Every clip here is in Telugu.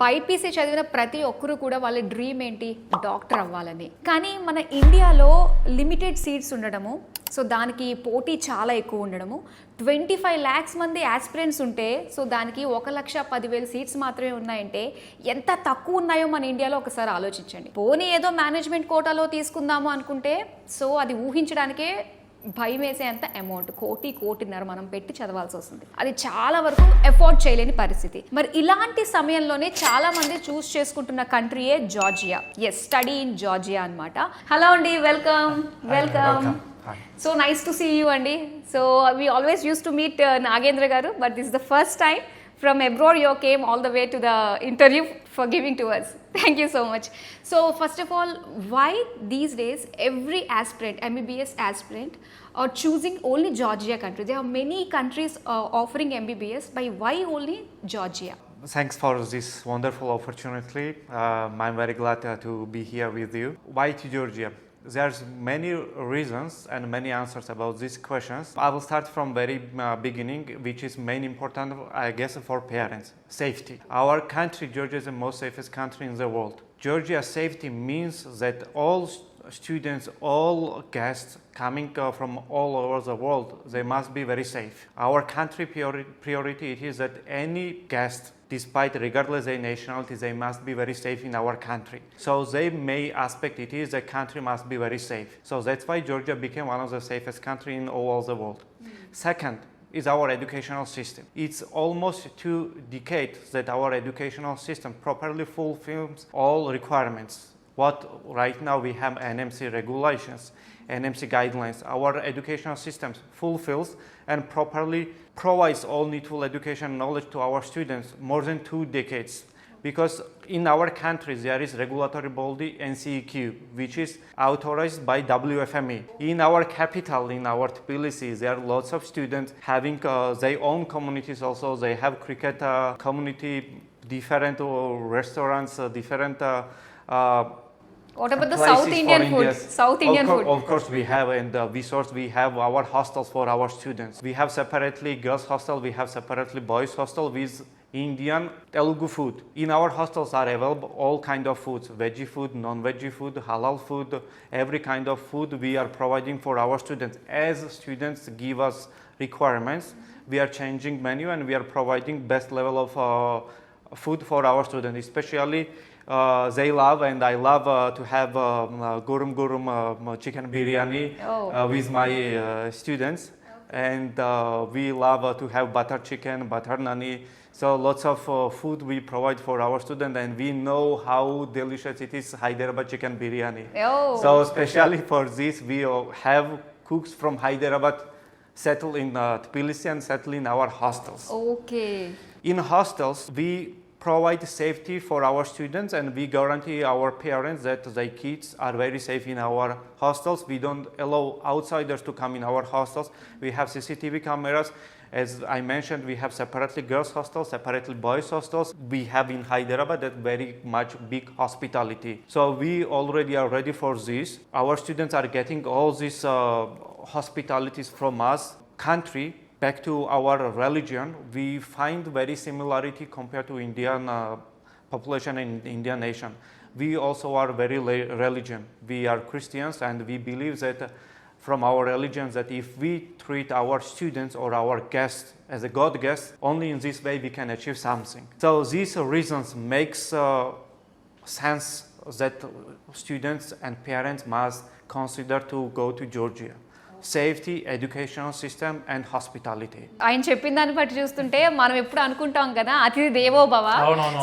బైపీసీ చదివిన ప్రతి ఒక్కరు కూడా వాళ్ళ డ్రీమ్ ఏంటి, డాక్టర్ అవ్వాలని. కానీ మన ఇండియాలో లిమిటెడ్ సీట్స్ ఉండడము, సో దానికి పోటీ చాలా ఎక్కువ ఉండడము, 25 lakhs మంది యాస్పిరెంట్స్ ఉంటే సో దానికి 1,10,000 సీట్స్ మాత్రమే ఉన్నాయంటే ఎంత తక్కువ ఉన్నాయో మన ఇండియాలో ఒకసారి ఆలోచించండి. పోనీ ఏదో మేనేజ్మెంట్ కోటాలో తీసుకుందాము అనుకుంటే సో అది ఊహించడానికే భయం వేసేంత అమౌంట్, కోటిన్నర మనం పెట్టి చదవాల్సి వస్తుంది. అది చాలా వరకు ఎఫోర్డ్ చేయలేని పరిస్థితి. మరి ఇలాంటి సమయంలోనే చాలా మంది చూస్ చేసుకుంటున్న కంట్రీయే Georgia. Yes, study in Georgia అన్నమాట. హలో అండి, welcome. So nice to see you అండి. So we always use to meet Nagendra గారు, but this the first time from abroad you came all the way to the interview for giving to us. Thank you so much. So first of all, why these days every aspirant, MBBS aspirant, are choosing only Georgia country? There are many countries offering MBBS, but why only Georgia? Thanks for this wonderful opportunity. I'm very glad to be here with you. Why to Georgia? There's many reasons and many answers about these questions. I will start from very beginning, which is main important, I guess, for parents. Safety. Our country, Georgia, is the most safest country in the world. Georgia's safety means that all students, all guests coming from all over the world, they must be very safe. Our country priority it is that any guest, despite regardless their nationality, they must be very safe in our country. So their main aspect it is the country must be very safe. So that's why Georgia became one of the safest country in all the world. Second is our educational system. It's almost 2 decades that our educational system properly fulfills all requirements. What right now we have NMC regulations, NMC guidelines. Our educational system fulfills and properly provides all needful education and knowledge to our students more than 2 decades. Because in our country there is regulatory body NCEQ, which is authorized by WFME. In our capital, in our Tbilisi, there are lots of students having their own communities also. They have cricket community, different restaurants, different What about the South Indian food? South Indian food. Of course we have, and we have our hostels for our students. We have separately girls hostel, we have separately boys hostel with Indian Telugu food. In our hostels are available all kind of foods, veggie food, non-veggie food, halal food, every kind of food we are providing for our students. As students give us requirements, we are changing menu and we are providing best level of food for our students, especially they love and I love to have gurum chicken biryani with my students, and we love to have butter chicken, butter nani. So lots of food we provide for our students, and we know how delicious it is Hyderabad chicken biryani. So especially for this we have cooks from Hyderabad settle in Tbilisi and settle in our hostels. Okay. In hostels we provide safety for our students and we guarantee our parents that their kids are very safe in our hostels. We don't allow outsiders to come in our hostels. We have CCTV cameras. As I mentioned, we have separately girls hostels, separately boys hostels. We have in Hyderabad that very much big hospitality. So we already are ready for this. Our students are getting all these hospitalities from us. Country, back to our religion, we find very similarity compared to Indian population in Indian nation. We also are very religion. We are Christians and we believe that from our religion that if we treat our students or our guests as a God guest, only in this way we can achieve something. So these reasons makes sense that students and parents must consider to go to Georgia. Safety, educational system and hospitality. ఆయన చెప్పిన దాన్ని బట్టి చూస్తుంటే మనం ఎప్పుడు అనుకుంటాం కదా అతిథి దేవో భవ.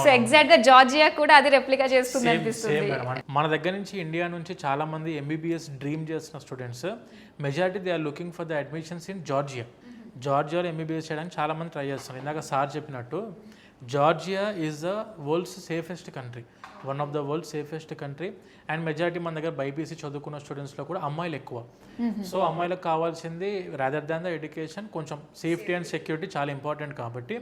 సో ఎగ్జాక్ట్ గా జార్జియా కూడా అది రెప్లికా చేస్తుంది అనిపిస్తుంది. మన దగ్గర నుంచి ఇండియా నుంచి చాలా మంది ఎంబీబీఎస్ డ్రీమ్ చేస్తున్న students majority they are looking for the admissions in Georgia. జార్జియాలో ఎంబీబీఎస్ చేయడానికి చాలా మంది ట్రై చేస్తున్నారు. ఇందాక సార్ చెప్పినట్టు Georgia is the world's safest country, one of the world safest country. And majority మన దగ్గర బైపీసీ చదువుకున్న స్టూడెంట్స్లో కూడా అమ్మాయిలు ఎక్కువ. సో అమ్మాయిలకు కావాల్సింది రాదర్ దాన్ ద ఎడ్యుకేషన్, కొంచెం సేఫ్టీ అండ్ సెక్యూరిటీ చాలా ఇంపార్టెంట్ కాబట్టి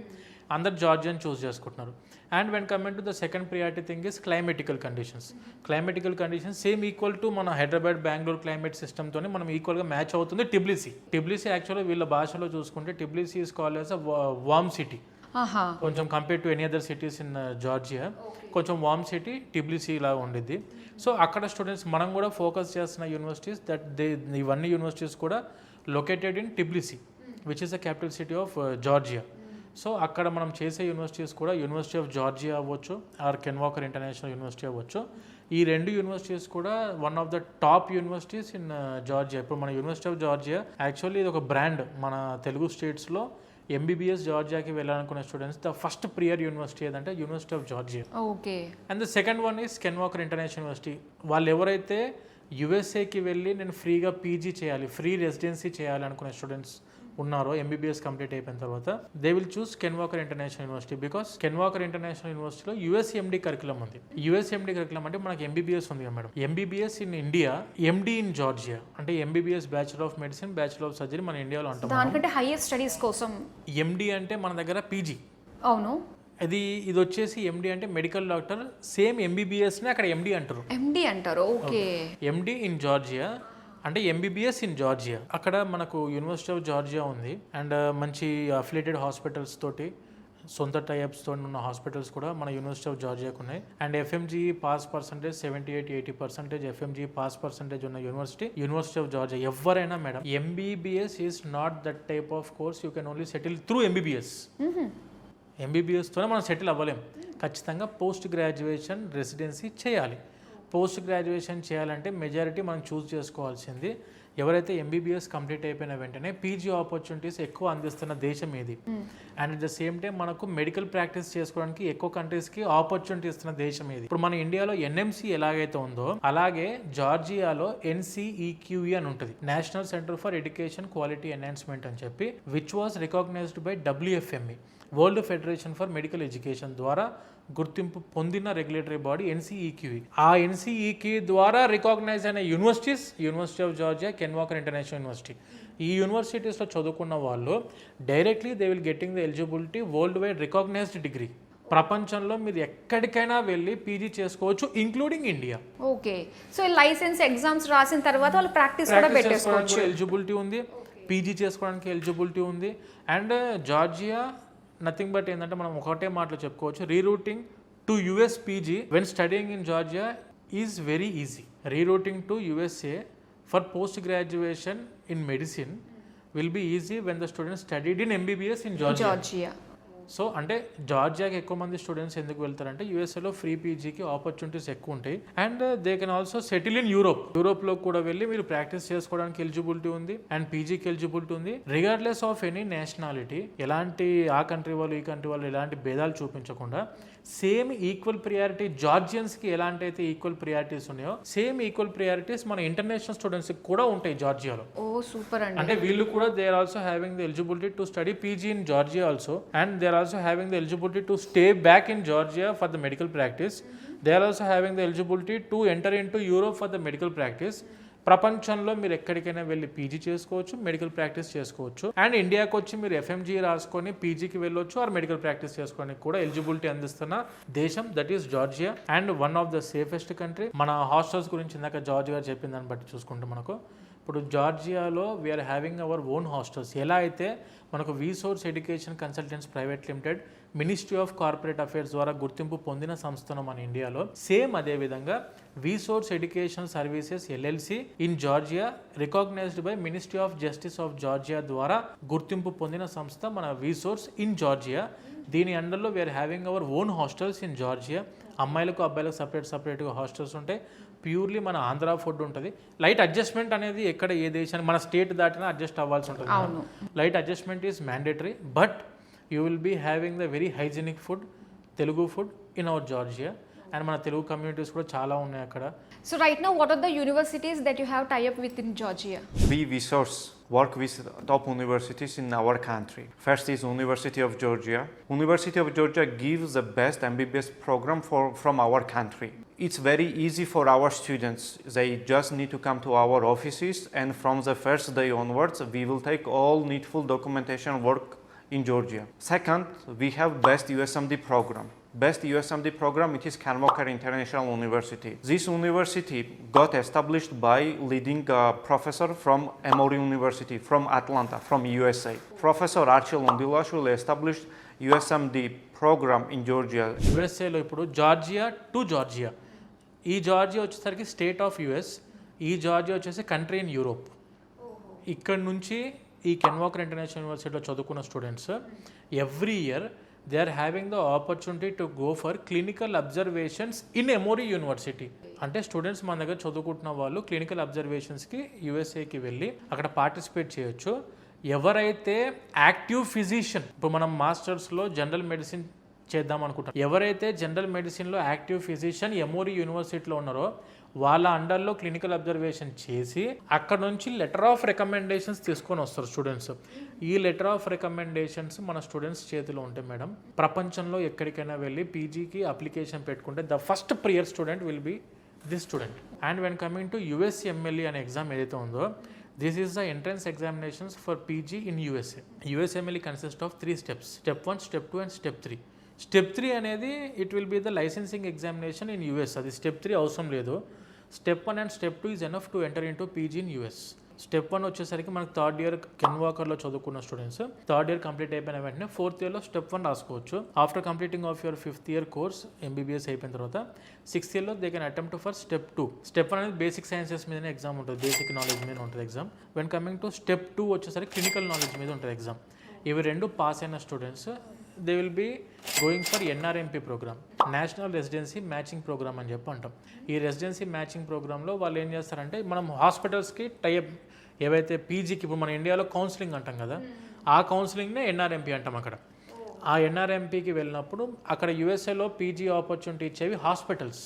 అందరు జార్జియాని చూస్ చేసుకుంటున్నారు. And when coming to the second priority thing is climatical conditions. Climatical conditions same equal to మన హైదరాబాద్, బెంగళూరు క్లైమేట్ సిస్టమ్తోనే మనం ఈక్వల్గా మ్యాచ్ అవుతుంది టిబ్లిసి. టిబ్లిసి యాక్చువల్గా వీళ్ళ భాషలో చూసుకుంటే Tbilisi is called as a warm city. ఆహా. కొంచెం compare to any other cities in Georgia కొంచెం వార్మ్ సిటీ టిబ్లిసీ ఇలా ఉండిద్ది. సో అక్కడ స్టూడెంట్స్ మనం కూడా ఫోకస్ చేస్తున్న యూనివర్సిటీస్ దట్ ఇవన్నీ యూనివర్సిటీస్ కూడా located in Tbilisi which is the capital city of Georgia. So అక్కడ మనం చేసే యూనివర్సిటీస్ కూడా యూనివర్సిటీ ఆఫ్ జార్జియా అవ్వచ్చు or Ken Walker international University అవ్వచ్చు. ఈ రెండు యూనివర్సిటీస్ కూడా one of the top universities in Georgia. ఇప్పుడు మన యూనివర్సిటీ ఆఫ్ జార్జియా యాక్చువల్లీ ఇది ఒక బ్రాండ్. మన తెలుగు స్టేట్స్లో ఎంబీబీఎస్ జార్జియాకి వెళ్ళాలనుకునే students the first prior university ఏదంటే University of Georgia. Okay. And the second one is Ken Walker international University. వాళ్ళు ఎవరైతే యుఎస్ఏకి వెళ్ళి నేను ఫ్రీగా పీజీ చేయాలి, ఫ్రీ రెసిడెన్సీ చేయాలి అనుకునే స్టూడెంట్స్ ఉన్నారో ఎంబీబీఎస్ కంప్లీట్ అయిపోయిన తర్వాత they will choose can Walker international university because can Walker international యూనివర్సిటీలో యుఎస్ఎండి కరికులం ఉంది. యుఎస్ఎండి కరికులం అంటే మనకి ఎంబీబీఎస్ ఉంది కదా madam. MBBS in India, MD in Georgia అంటే MBBS bachelor of medicine, bachelor of surgery మన ఇండియాలో అంటాం. దానికంటే హైయర్ స్టడీస్ కోసం ఎండి అంటే మన దగ్గర పీజీ. అవును. ఇది వచ్చేసి ఎండి అంటే మెడికల్ డాక్టర్. సేమ్ ఎంబీబీఎస్ని అక్కడ ఎండి అంటారు. ఎండి అంటారు. ఓకే. ఎండి ఇన్ జార్జియా అంటే ఎంబీబీఎస్ ఇన్ జార్జియా. అక్కడ మనకు యూనివర్సిటీ ఆఫ్ జార్జియా ఉంది అండ్ మంచి అఫిలియేటెడ్ హాస్పిటల్స్ తోటి సొంత టైప్స్తో ఉన్న హాస్పిటల్స్ కూడా మన యూనివర్సిటీ ఆఫ్ జార్జియాకు ఉన్నాయి. And FMG pass percentage 78-80% FMG pass percentage ఉన్న యూనివర్సిటీ ఆఫ్ జార్జియా. ఎవరైనా madam MBBS is not that type of course you can only settle through MBBS. ఎంబీబీఎస్తోనే మనం సెటిల్ అవ్వలేం. ఖచ్చితంగా పోస్ట్ గ్రాడ్యుయేషన్ రెసిడెన్సీ చేయాలి. పోస్ట్ గ్రాడ్యుయేషన్ చేయాలంటే మెజారిటీ మనం చూస్ చేసుకోవాల్సింది ఎవరైతే ఎంబీబీఎస్ కంప్లీట్ అయిపోయిన వెంటనే పీజీ ఆపర్చునిటీస్ ఎక్కువ అందిస్తున్న దేశం ఏది. And at the same time మనకు మెడికల్ ప్రాక్టీస్ చేసుకోవడానికి ఎక్కువ కంట్రీస్కి ఆపర్చునిటీ ఇస్తున్న దేశం ఏది. ఇప్పుడు మన ఇండియాలో ఎన్ఎంసీ ఎలాగైతే ఉందో అలాగే జార్జియాలో NCEQE అని ఉంటుంది, national centre for education quality enhancement అని చెప్పి, which was recognised by WFME world federation for medical education ద్వారా గుర్తింపు పొందిన రెగ్యులేటరీ బాడీ NCEQE. ఆ NCEQE ద్వారా రికాగ్నైజ్ అయిన universities university of Georgia, Ken Walker international university. ఈ యూనివర్సిటీస్లో చదువుకున్న వాళ్ళు directly they will getting the eligibility worldwide recognised degree. ప్రపంచంలో మీరు ఎక్కడికైనా వెళ్ళి పీజీ చేసుకోవచ్చు including India. Okay. So license exams రాసిన తర్వాత వాళ్ళు ప్రాక్టీస్ కూడా పెట్టేసుకోవచ్చు. ఎలిజిబిలిటీ ఉంది, పీజీ చేసుకోవడానికి ఎలిజిబిలిటీ ఉంది. అండ్ జార్జియా నథింగ్ బట్ ఏంటంటే మనం ఒకటే మాటలో చెప్పుకోవచ్చు, rerouting to US PG when studying in Georgia is very easy. Rerouting to USA for post graduation in medicine will be easy when the student studied in MBBS in Georgia. So అంటే జార్జియాకి ఎక్కువ మంది స్టూడెంట్స్ ఎందుకు వెళ్తారంటే యూఎస్ఏలో ఫ్రీ పీజీకి ఆపర్చునిటీస్ ఎక్కువ ఉంటాయి. And they can also settle in యూరోప్లో కూడా వెళ్ళి మీరు ప్రాక్టీస్ చేసుకోవడానికి ఎలిజిబిలిటీ ఉంది అండ్ పీజీకి ఎలిజిబిలిటీ ఉంది. రిగార్డ్లెస్ ఆఫ్ ఎనీ నేషనాలిటీ, ఎలాంటి ఆ కంట్రీ వాళ్ళు ఈ కంట్రీ వాళ్ళు ఎలాంటి భేదాలు చూపించకుండా సేమ్ ఈక్వల్ ప్రియారిటీ జార్జియన్స్కి ఎలాంటి అయితే ఈక్వల్ ప్రియారిటీస్ ఉన్నాయో సేమ్ ఈక్వల్ ప్రియారిటీస్ మన ఇంటర్నేషనల్ స్టూడెంట్స్కి కూడా ఉంటాయి జార్జియాలో. ఓ సూపర్ అండి. అంటే వీళ్ళు కూడా they are also having the eligibility to study PG in Georgia also and they are also having the eligibility to stay back in Georgia for the medical practice. They are also having the eligibility to enter into Europe for the medical practice. ప్రపంచంలో మీరు ఎక్కడికైనా వెళ్ళి పీజీ చేసుకోవచ్చు, మెడికల్ ప్రాక్టీస్ చేసుకోవచ్చు. అండ్ ఇండియాకి వచ్చి మీరు FMG రాసుకొని పీజీకి వెళ్ళొచ్చు ఆర్ మెడికల్ ప్రాక్టీస్ చేసుకోవడానికి కూడా ఎలిజిబిలిటీ అందిస్తున్న దేశం that is Georgia. And one of the safest country. మన హాస్టల్స్ గురించి ఇందాక జార్జ్ గారు చెప్పిన దాన్ని బట్టి చూసుకుంటే మనకు ఇప్పుడు జార్జియాలో we are having our own hostels. ఎలా అయితే మనకు Vsource Education Consultants Private Limited Ministry of Corporate Affairs ద్వారా గుర్తింపు పొందిన సంస్థను మన ఇండియాలో, సేమ్ అదేవిధంగా Vsource Education Services LLC in Georgia recognised by Ministry of Justice of Georgia ద్వారా గుర్తింపు పొందిన సంస్థ మన వీసోర్స్ ఇన్ జార్జియా. దీని అండర్లో we are having our own hostels in Georgia. అమ్మాయిలకు అబ్బాయిలకు సపరేట్గా హాస్టల్స్ ఉంటాయి. ప్యూర్లీ మన ఆంధ్ర ఫుడ్ ఉంటుంది. లైట్ అడ్జస్ట్మెంట్ అనేది ఎక్కడ ఏ దేశాన్ని మన స్టేట్ దాటినా అడ్జస్ట్ అవ్వాల్సి ఉంటుంది. Light adjustment is mandatory but you will be having the very hygienic food, Telugu food in our Georgia. And మన తెలుగు కమ్యూనిటీస్ కూడా చాలా ఉన్నాయి అక్కడ. So right now what are the universities that you have tie up with in Georgia? We resource work with top universities in our country. First is University of Georgia. University of Georgia gives the best MBBS program from our country. It's very easy for our students. They just need to come to our offices and from the first day onwards we will take all needful documentation work in Georgia. Second, we have best USMD program. Best USMD program, it is Ken Walker International University. This university got established by leading professor from Emory University, from Atlanta, from USA. Professor Archie Londilashvili established USMD program in Georgia. యుఎస్ఏలో ఇప్పుడు జార్జియా టు జార్జియా, ఈ జార్జియా వచ్చేసరికి స్టేట్ ఆఫ్ యుఎస్, ఈ జార్జియా వచ్చేసి కంట్రీ ఇన్ యూరోప్. ఇక్కడ నుంచి ఈ కెన్ వాకర్ ఇంటర్నేషనల్ యూనివర్సిటీలో చదువుకున్న students every year they are having the opportunity to go for clinical observations in Emory university. అంటే స్టూడెంట్స్ మన దగ్గర చదువుకుంటున్న వాళ్ళు క్లినికల్ అబ్జర్వేషన్స్కి యూఎస్ఏకి వెళ్ళి అక్కడ పార్టిసిపేట్ చేయొచ్చు. ఎవరైతే యాక్టివ్ ఫిజిషియన్, ఇప్పుడు మనం మాస్టర్స్లో జనరల్ మెడిసిన్ చేద్దాం అనుకుంటాం, ఎవరైతే జనరల్ మెడిసిన్లో యాక్టివ్ ఫిజిషియన్ ఎమోరీ యూనివర్సిటీలో ఉన్నారో వాళ్ళ అండర్లో క్లినికల్ అబ్జర్వేషన్ చేసి అక్కడ నుంచి లెటర్ ఆఫ్ రికమెండేషన్స్ తీసుకొని వస్తారు స్టూడెంట్స్. ఈ లెటర్ ఆఫ్ రికమెండేషన్స్ మన స్టూడెంట్స్ చేతిలో ఉంటాయి మేడం. ప్రపంచంలో ఎక్కడికైనా వెళ్ళి పీజీకి అప్లికేషన్ పెట్టుకుంటే the first prior student will be this student. And when coming to USMLE అనే ఎగ్జామ్ ఏదైతే ఉందో, this is the entrance examinations for PG in USA. USMLE consist of 3 steps: Step 1, Step 2 and Step 3. Step 3 అనేది it will be the licensing examination in US. అది Step 3 అవసరం లేదు. Step 1 and Step 2 is enough to enter in to PG in US. Step 1 వచ్చేసరికి మనకు థర్డ్ ఇయర్ కెన్ వాకర్లో చదువుకున్న స్టూడెంట్స్ థర్డ్ ఇయర్ కంప్లీట్ అయిపోయిన వెంటనే ఫోర్త్ ఇయర్లో Step 1 రాసుకోవచ్చు. After completing of your 5th year course MBBS అయిపోయిన తర్వాత 6th yearలో they can attempt for Step 2. Step 1 అనేది బేసిక్ సైన్సెస్ మీదనే ఎగ్జామ్ ఉంటుంది, బేసిక్ నాలెడ్జ్ మీద ఉంటుంది exam. When coming to Step 2 వచ్చేసరికి క్లినికల్ నాలెడ్జ్ మీద ఉంటుంది ఎగ్జామ్. ఇవి రెండు పాస్ అయిన students they will be going for NRMP program, national residency matching program అని చెప్పి అంటాం. ఈ రెసిడెన్సీ మ్యాచింగ్ ప్రోగ్రాంలో వాళ్ళు ఏం చేస్తారంటే, మనం హాస్పిటల్స్కి టైప్ ఏవైతే పీజీకి ఇప్పుడు మన ఇండియాలో కౌన్సిలింగ్ అంటాం కదా, ఆ కౌన్సిలింగ్నే NRMP అంటాం. అక్కడ ఆ NRMPకి వెళ్ళినప్పుడు అక్కడ USAలో పీజీ ఆపర్చునిటీ ఇచ్చేవి హాస్పిటల్స్.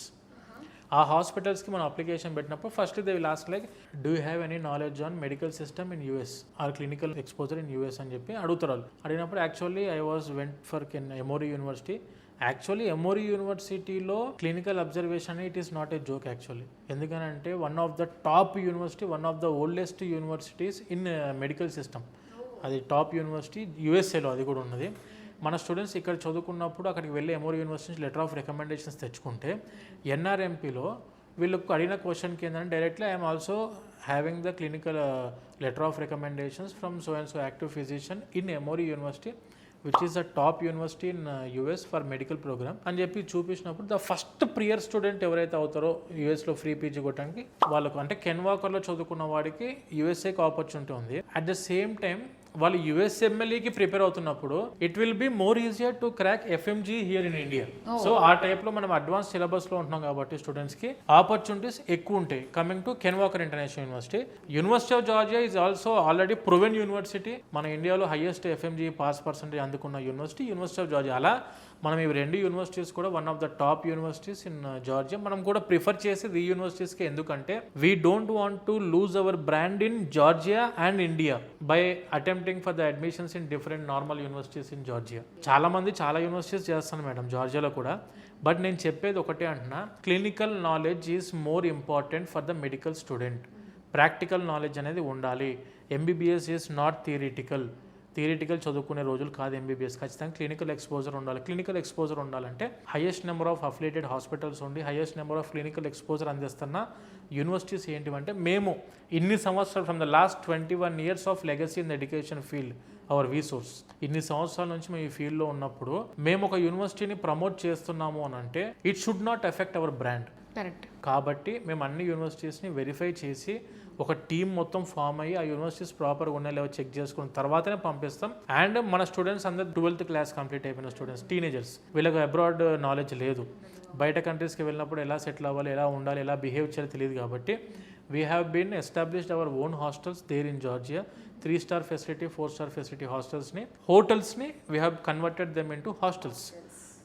ఆ హాస్పిటల్స్కి మనం అప్లికేషన్ పెట్టినప్పుడు first they will ask like, do you have any knowledge on medical system in US or clinical exposure in US అని చెప్పి అడుగుతారు వాళ్ళు. అడిగినప్పుడు actually I was went for Emory University. Actually ఎమోరీ యూనివర్సిటీలో clinical observation it is not a joke actually. ఎందుకనంటే one of the top university, one of the oldest universities in medical system. అది టాప్ యూనివర్సిటీ USAలో, అది కూడా ఉన్నది. మన స్టూడెంట్స్ ఇక్కడ చదువుకున్నప్పుడు అక్కడికి వెళ్ళి ఎమోరీ యూనివర్సిటీ నుంచి లెటర్ ఆఫ్ రికమెండేషన్స్ తెచ్చుకుంటే NRMPలో వీళ్ళకు అడిగిన క్వశ్చన్కి ఏంటంటే directly I'm also having the clinical letter of recommendations from so and so active physician in Emory university which is the top university in US for medical program అని చెప్పి చూపించినప్పుడు ద ఫస్ట్ ప్రియర్ స్టూడెంట్ ఎవరైతే అవుతారో USలో ఫ్రీ పీజీ కొట్టడానికి వాళ్ళకు, అంటే కెన్ వాకర్లో చదువుకున్న వాడికి USAకి ఆపర్చునిటీ ఉంది. అట్ ద సేమ్ టైం వాళ్ళు USMLEకి ప్రిపేర్ అవుతున్నప్పుడు it will be more easier to crack FMG here in India. So ఆ టైప్లో మనం అడ్వాన్స్ సిలబస్లో ఉంటున్నాం కాబట్టి స్టూడెంట్స్కి ఆపర్చునిటీస్ ఎక్కువ ఉంటాయి. Coming to can Walker international university of Georgia is also already proven university. మన ఇండియాలో హైయెస్ట్ FMG పాస్ పర్సెంటేజ్ అందుకున్న యూనివర్సిటీ ఆఫ్ జార్జియా. అలా మనం ఈ రెండు యూనివర్సిటీస్ కూడా one of the top universities in Georgia. మనం కూడా ప్రిఫర్ చేసేది ఈ యూనివర్సిటీస్కి, ఎందుకంటే we don't want to lose our brand in Georgia and India by attempting for the admissions in different normal universities in Georgia. చాలా మంది చాలా యూనివర్సిటీస్ చేస్తాను మేడం జార్జియాలో కూడా. బట్ నేను చెప్పేది ఒకటే అంటున్నా, clinical knowledge is more important for the medical student. Practical knowledge అనేది ఉండాలి. MBBS ఈజ్ నాట్ థియరిటికల్ చదువుకునే రోజులు కాదు MBBS. ఖచ్చితంగా క్లినికల్ ఎక్స్పోజర్ ఉండాలి. క్లినికల్ ఎక్స్పోజర్ ఉండాలంటే highest number of affiliated hospitals ఉండి highest number of clinical exposure అందిస్తున్న యూనివర్సిటీస్ ఏంటివంటే, మేము ఇన్ని సంవత్సరాలు from the last 21 years of legacy in the education field our resource, ఇన్ని సంవత్సరాల నుంచి మేము ఈ ఫీల్డ్లో ఉన్నప్పుడు మేము ఒక యూనివర్సిటీని ప్రమోట్ చేస్తున్నాము అని అంటే it should not effect hour brand. Correct. కాబట్టి మేము అన్ని యూనివర్సిటీస్ని వెరిఫై చేసి ఒక టీం మొత్తం ఫామ్ అయ్యి ఆ యూనివర్సిటీస్ ప్రాపర్గా ఉన్నాయి లేవో చెక్ చేసుకున్న తర్వాతనే పంపిస్తాం. అండ్ మన స్టూడెంట్స్ అందరూ 12th class కంప్లీట్ అయిపోయిన స్టూడెంట్స్, టీనేజర్స్, వీళ్ళకి అబ్రాడ్ నాలెడ్జ్ లేదు. బయట కంట్రీస్కి వెళ్ళినప్పుడు ఎలా సెటిల్ అవ్వాలి, ఎలా ఉండాలి, ఎలా బిహేవ్ చేయాలి తెలియదు. కాబట్టి we have been established our own hostels there in Georgia. 3-star facility, 4-star facility హోటల్స్ని we have converted them into hostels.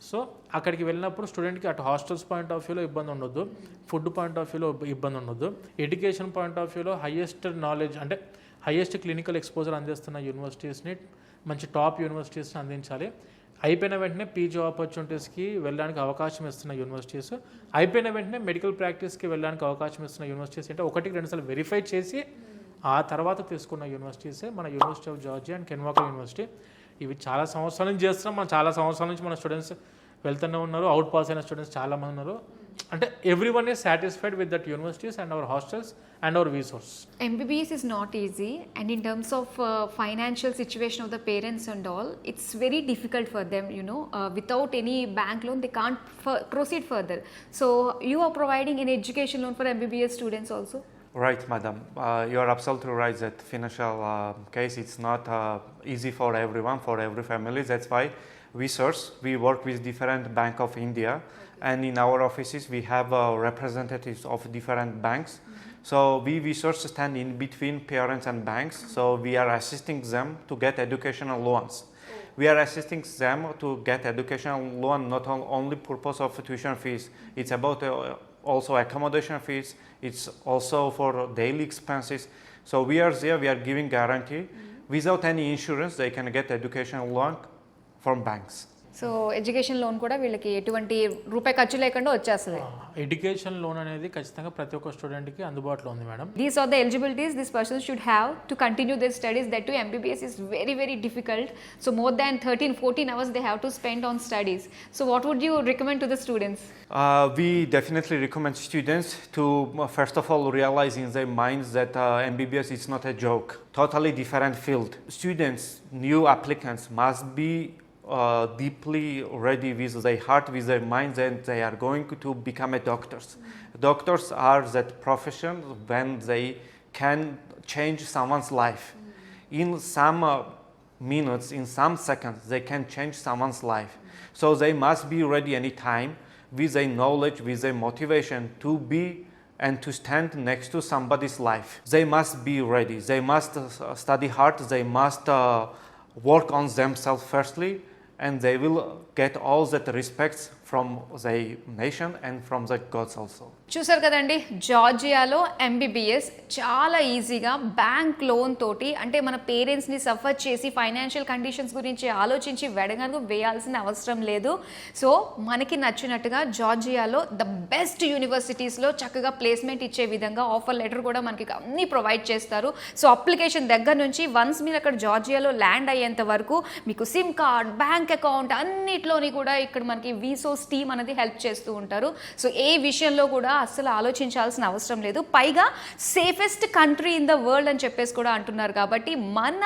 So అక్కడికి వెళ్ళినప్పుడు స్టూడెంట్కి అటు హాస్టల్స్ పాయింట్ ఆఫ్ వ్యూలో ఇబ్బంది ఉండొద్దు, ఫుడ్ పాయింట్ ఆఫ్ వ్యూలో ఇబ్బంది ఉండొద్దు, ఎడ్యుకేషన్ పాయింట్ ఆఫ్ వ్యూలో హైయెస్ట్ నాలెడ్జ్ అంటే హైయెస్ట్ క్లినికల్ ఎక్స్పోజర్ అందిస్తున్న యూనివర్సిటీస్ని, మంచి టాప్ యూనివర్సిటీస్ని అందించాలి. అయిపోయిన వెంటనే పీజీ ఆపర్చునిటీస్కి వెళ్ళడానికి అవకాశం ఇస్తున్న యూనివర్సిటీస్, అయిపోయిన వెంటనే మెడికల్ ప్రాక్టీస్కి వెళ్ళడానికి అవకాశం ఇస్తున్న యూనివర్సిటీస్ అంటే 1-2 సార్లు వెరిఫై చేసి ఆ తర్వాత తీసుకున్న యూనివర్సిటీసే మన university of Georgia and can walker university. ఇవి చాలా సంవత్సరాల నుంచి చేస్తున్నాం, మనం చాలా సంవత్సరాల నుంచి మన స్టూడెంట్స్ వెళ్తూనే ఉన్నారు, అవుట్ పాస్ అయిన స్టూడెంట్స్ చాలామంది ఉన్నారు. అంటే every one is satisfied with that universities and hour hostels and our resource. MBBS is not easy, and in terms of financial situation of the parents and all, it's very difficult for them, you know, without any bank loan they can't proceed further. So you are providing an education loan for MBBS students also? Right, madam. You are absolutely right that financial case it's not easy for everyone, for every family. That's why we work with different Bank of India, and in our offices we have representatives of different banks. So we stand in between parents and banks. So we are assisting them to get educational loans. We are assisting them to get educational loan not only purpose of tuition fees. It's about also accommodation fees. It's also for daily expenses. So we are there. We are giving guarantee. Without any insurance, they can get educational loan from banks. So education loan కూడా వీళ్ళకి ఎటువంటి రూపాయి ఖర్చు లేకుండా వచ్చేస్తుంది. ఎడ్యుకేషన్ లోన్ అనేది ఖచ్చితంగా ప్రతి ఒక్క స్టూడెంట్కి అందుబాటులో ఉంది madam. These are the eligibilities this person should have to continue their studies. That too MBBS is very very difficult. So more than 13-14 hours they have to spend on studies. So what would you recommend to the students? We definitely recommend students to first of all realize in their minds that MBBS is not a joke. Totally different field. Students, new applicants must be deeply ready with their heart, with their mind, that they are going to become a doctors. Doctors are that profession when they can change someone's life. In some minutes, in some seconds, they can change someone's life. So they must be ready anytime with their knowledge, with their motivation to be and to stand next to somebody's life. They must be ready. They must study hard. They must work on themselves firstly, and they will get all that respects from their nation and from the gods also. చూసారు కదండి, జార్జియాలో MBBS చాలా ఈజీగా బ్యాంక్ లోన్ తోటి, అంటే మన పేరెంట్స్ని సఫర్ చేసి ఫైనాన్షియల్ కండిషన్స్ గురించి ఆలోచించి వెడగనుకు వేయాల్సిన అవసరం లేదు. సో మనకి నచ్చినట్టుగా జార్జియాలో ద బెస్ట్ యూనివర్సిటీస్లో చక్కగా ప్లేస్మెంట్ ఇచ్చే విధంగా ఆఫర్ లెటర్ కూడా మనకి అన్నీ ప్రొవైడ్ చేస్తారు. సో అప్లికేషన్ దగ్గర నుంచి వన్స్ మీరు అక్కడ జార్జియాలో ల్యాండ్ అయ్యేంత వరకు మీకు సిమ్ కార్డ్, బ్యాంక్ అకౌంట్ అన్నిట్లోని కూడా ఇక్కడ మనకి వీసోస్ టీమ్ అనేది హెల్ప్ చేస్తూ ఉంటారు. సో ఏ విషయంలో కూడా అస్సలు ఆలోచించాల్సిన అవసరం లేదు. పైగా safest country in the world అని చెప్పేసి కూడా అంటున్నారు కాబట్టి మన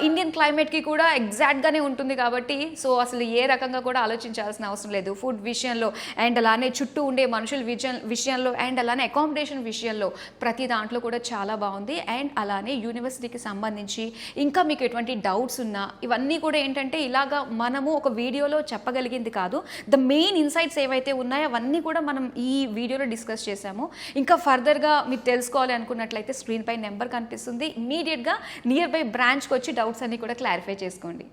ఇండియన్ క్లైమేట్కి కూడా ఎగ్జాక్ట్గానే ఉంటుంది కాబట్టి సో అసలు ఏ రకంగా కూడా ఆలోచించాల్సిన అవసరం లేదు. ఫుడ్ విషయంలో అండ్ అలానే చుట్టూ ఉండే మనుషుల విషయంలో అండ్ అలానే అకామిడేషన్ విషయంలో ప్రతి దాంట్లో కూడా చాలా బాగుంది. అండ్ అలానే యూనివర్సిటీకి సంబంధించి ఇంకా మీకు ఎటువంటి డౌట్స్ ఉన్నా ఇవన్నీ కూడా ఏంటంటే ఇలాగా మనము ఒక వీడియోలో చెప్పగలిగింది కాదు. ద మెయిన్ ఇన్సైట్స్ ఏవైతే ఉన్నాయో అవన్నీ కూడా మనం ఈ వీడియోలో డిస్కస్ చేశాము. ఇంకా ఫర్దర్గా మీరు తెలుసుకోవాలి అనుకున్నట్లయితే స్క్రీన్ పై నెంబర్ కనిపిస్తుంది. ఇమీడియట్గా నియర్ బై బ్రాంచ్కి వచ్చి డౌట్స్ అన్ని కూడా క్లారిఫై చేసుకోండి.